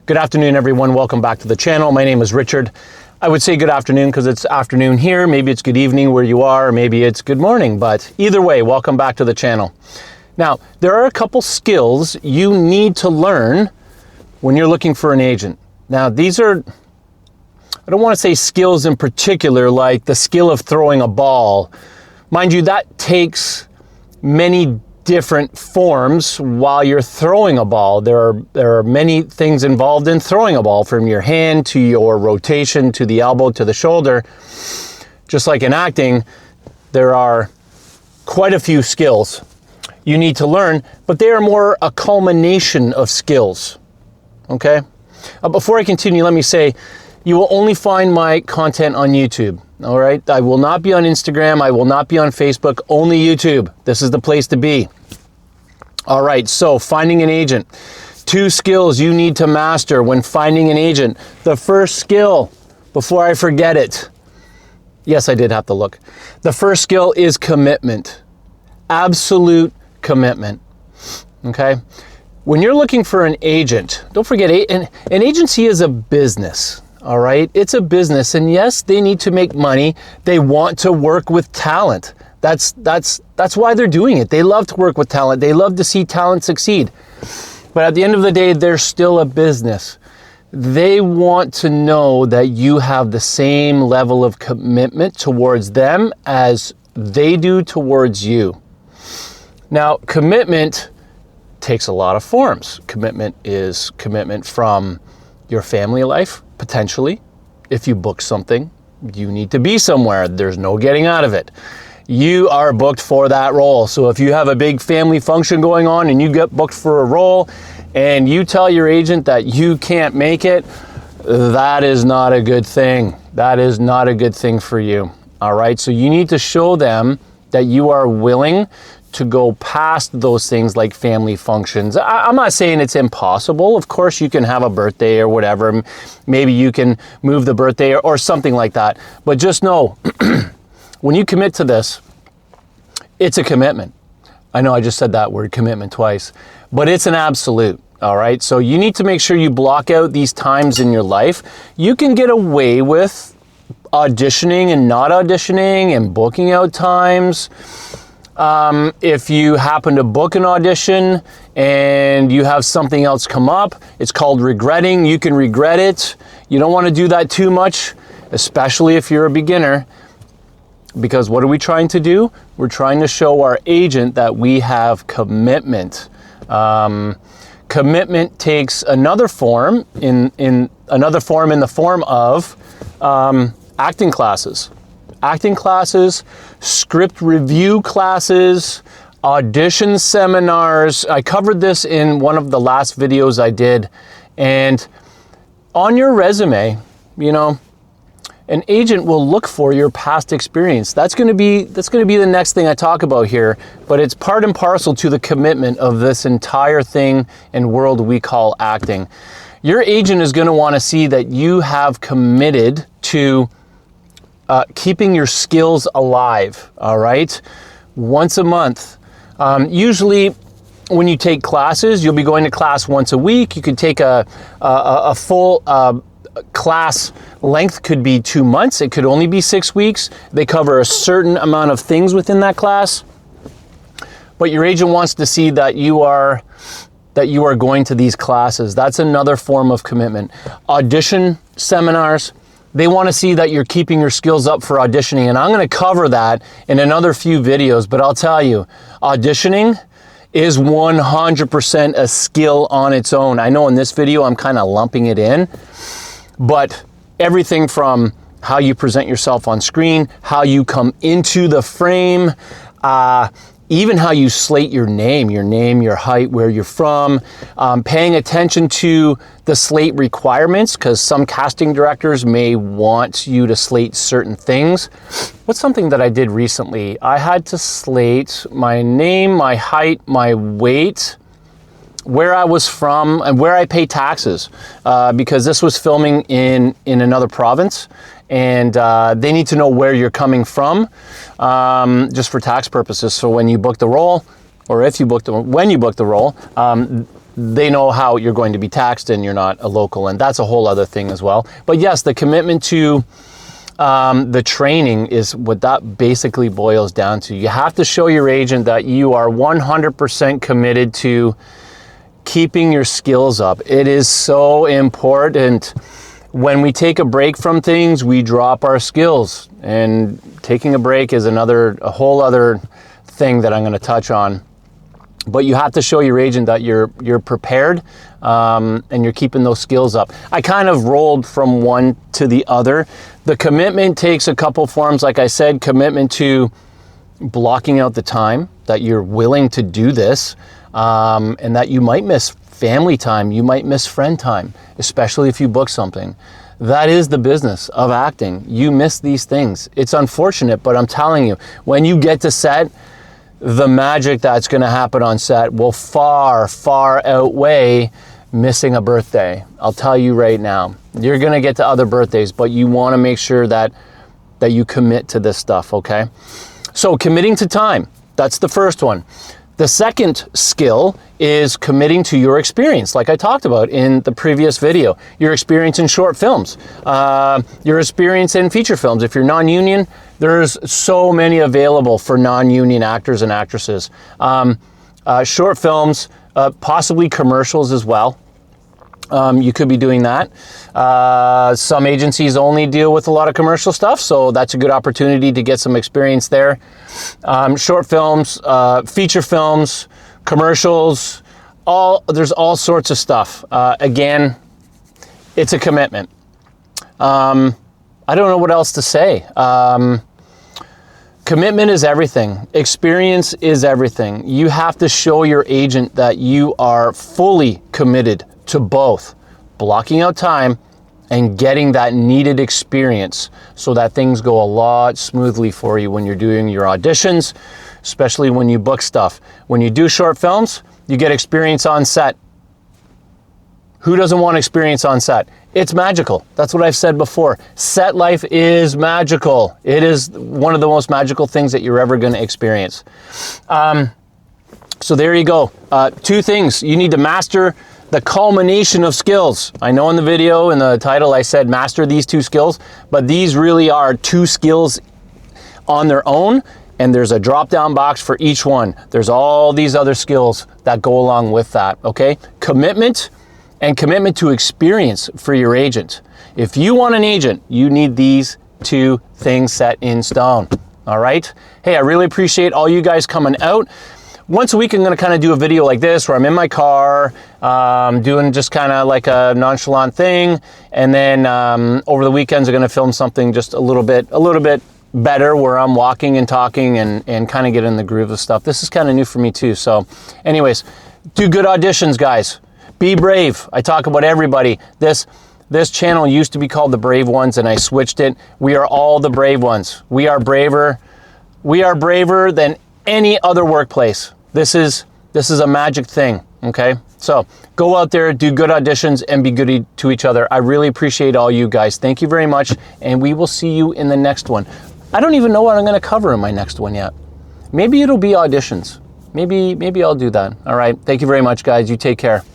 Good afternoon, everyone. Welcome back to the channel. My name is Richard. I would say good afternoon because it's afternoon here. Maybe it's good evening where you are, or maybe it's good morning. But either way, welcome back to the channel. Now, there are a couple skills you need to learn when you're looking for an agent. Now, these are, I don't want to say skills in particular, like the skill of throwing a ball. Mind you, that takes many different forms while you're throwing a ball. There are many things involved in throwing a ball, from your hand to your rotation to the elbow to the shoulder. Just like in acting, there are quite a few skills you need to learn, but they are more a culmination of skills. Okay? Before I continue, let me say, you will only find my content on YouTube. All right? I will not be on Instagram. I will not be on Facebook. Only YouTube. This is the place to be. All right. So finding an agent. 2 skills you need to master when finding an agent. The first skill, before I forget it. Yes, I did have to look. The first skill is commitment. Absolute commitment. Okay? When you're looking for an agent, don't forget, an agency is a business. All right, it's a business, and yes, they need to make money. They want to work with talent. That's why they're doing it. They love to work with talent. They love to see talent succeed. But at the end of the day, they're still a business. They want to know that you have the same level of commitment towards them as they do towards you. Now, commitment takes a lot of forms. Commitment is commitment from your family life. Potentially, if you book something, you need to be somewhere. There's no getting out of it. You are booked for that role. So if you have a big family function going on and you get booked for a role and you tell your agent that you can't make it, that is not a good thing. That is not a good thing for you. All right. So you need to show them that you are willing to go past those things like family functions. I'm not saying it's impossible. Of course, you can have a birthday or whatever. Maybe you can move the birthday or something like that. But just know, when you commit to this, it's a commitment. I know I just said that word commitment twice, but it's an absolute. All right. So you need to make sure you block out these times in your life. You can get away with auditioning and not auditioning and booking out times. If you happen to book an audition and you have something else come up, it's called regretting. You can regret it. You don't want to do that too much, especially if you're a beginner, because what are we trying to do? We're trying to show our agent that we have commitment. Commitment takes another form in the form of acting classes. Acting classes, script review classes, audition seminars. I covered this in one of the last videos I did. And on your resume, you know, an agent will look for your past experience. That's going to be the next thing I talk about here, but it's part and parcel to the commitment of this entire thing and world we call acting. Your agent is going to want to see that you have committed to keeping your skills alive, all right? Once a month. Usually when you take classes, you'll be going to class once a week. You could take a full class length, could be 2 months. It could only be 6 weeks. They cover a certain amount of things within that class. But your agent wants to see that you are going to these classes. That's another form of commitment. Audition seminars. They want to see that you're keeping your skills up for auditioning. And I'm going to cover that in another few videos. But I'll tell you, auditioning is 100% a skill on its own. I know in this video, I'm kind of lumping it in. But everything from how you present yourself on screen, how you come into the frame, even how you slate your name, your height, where you're from, paying attention to the slate requirements, because some casting directors may want you to slate certain things. What's something that I did recently? I had to slate my name, my height, my weight, where I was from, and where I pay taxes, because this was filming in another province. And they need to know where you're coming from, just for tax purposes. So when you book the role, or when you book the role, they know how you're going to be taxed and you're not a local, and that's a whole other thing as well. But yes, the commitment to the training is what that basically boils down to. You have to show your agent that you are 100% committed to keeping your skills up. It is so important. When we take a break from things, we drop our skills, and taking a break is a whole other thing that I'm going to touch on. But you have to show your agent that you're prepared and you're keeping those skills up. I kind of rolled from one to the other. The commitment takes a couple forms. Like I said, commitment to blocking out the time that you're willing to do this, and that you might miss family time, you might miss friend time, especially if you book something. That is the business of acting. You miss these things. It's unfortunate, but I'm telling you, when you get to set, the magic that's going to happen on set will far, far outweigh missing a birthday. I'll tell you right now. You're going to get to other birthdays, but you want to make sure that you commit to this stuff, okay? So committing to time, that's the first one. The second skill is committing to your experience, like I talked about in the previous video. Your experience in short films, your experience in feature films. If you're non-union, there's so many available for non-union actors and actresses. Short films, possibly commercials as well. You could be doing that. Some agencies only deal with a lot of commercial stuff, so that's a good opportunity to get some experience there. Short films, feature films, commercials, there's all sorts of stuff. Again, it's a commitment. I don't know what else to say. Commitment is everything. Experience is everything. You have to show your agent that you are fully committed to both blocking out time and getting that needed experience so that things go a lot smoothly for you when you're doing your auditions, especially when you book stuff. When you do short films, you get experience on set. Who doesn't want experience on set? It's magical. That's what I've said before. Set life is magical. It is one of the most magical things that you're ever going to experience. So there you go. Two things. You need to master the culmination of skills. I know in the video, in the title, I said master these two skills, but these really are two skills on their own, and there's a drop-down box for each one. There's all these other skills that go along with that, okay? Commitment and commitment to experience for your agent. If you want an agent, you need these two things set in stone, all right? Hey, I really appreciate all you guys coming out. Once a week, I'm going to kind of do a video like this where I'm in my car, doing just kind of like a nonchalant thing. And then over the weekends, I'm going to film something just a little bit better where I'm walking and talking and kind of get in the groove of stuff. This is kind of new for me too. So anyways, do good auditions, guys. Be brave. I talk about everybody. This channel used to be called The Brave Ones, and I switched it. We are all the brave ones. We are braver. We are braver than any other workplace. This is a magic thing, okay? So go out there, do good auditions, and be good to each other. I really appreciate all you guys. Thank you very much, and we will see you in the next one. I don't even know what I'm going to cover in my next one yet. Maybe it'll be auditions. Maybe I'll do that. All right. Thank you very much, guys. You take care.